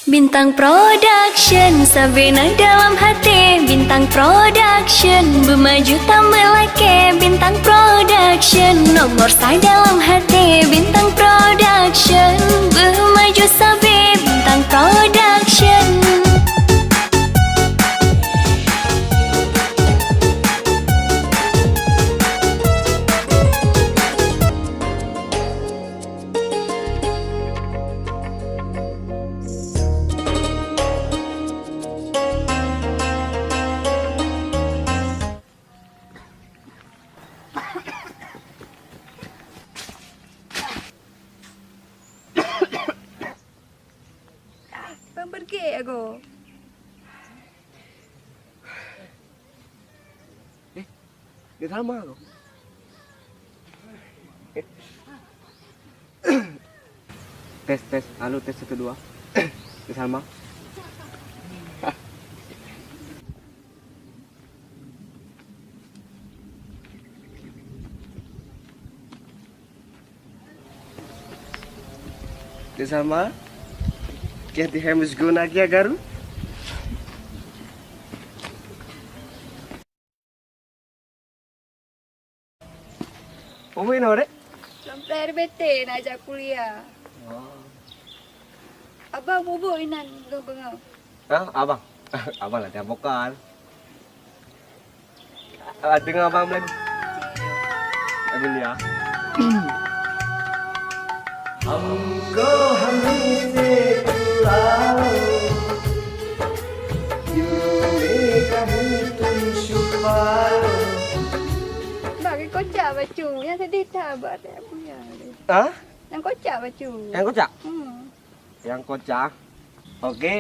Bintang Production, Sabina dalam hati. Bintang Production, bermaju tak melake. Bintang Production, nomor saya dalam hati. Bintang Production, bermaju sabi. Bintang Production. Bang pergi aku. Dia sama tu. Tes. Halo, tes 1 2. Dia sama. Dia sama. Quer termos guna aqui agora? Apa ini orang? Sampai RBT nak ajak kuliah. Abang bubuk inan bengau. Hah, abang? Abang lah tiap vokal. Dengar abang lagu. Abang dia. हमको हमी से बुलाओ दिल में कहीं तुम छुपाओ Bagi kocak baju yang sedih tak buat tak punya. Hah? Yang kocak baju. Yang kocak? Hmm. Yang kocak. Oke.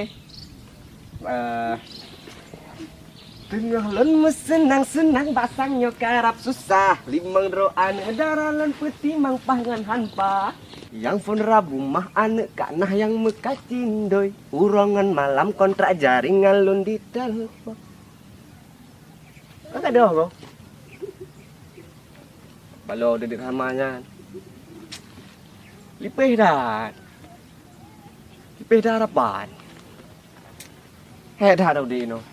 Tengah lon senang-senang basangnya karap susah. Limang roan darah lon peti mang pangan hanpa. Yang pun rabu mah anek kanah yang mekacindoi. Urongan malam kontrak jaringan lon di telepon. Kau tak ada kau? Kalau dedik ramanya. Lipih dah. Lipih dah rapat. Hei dah di no.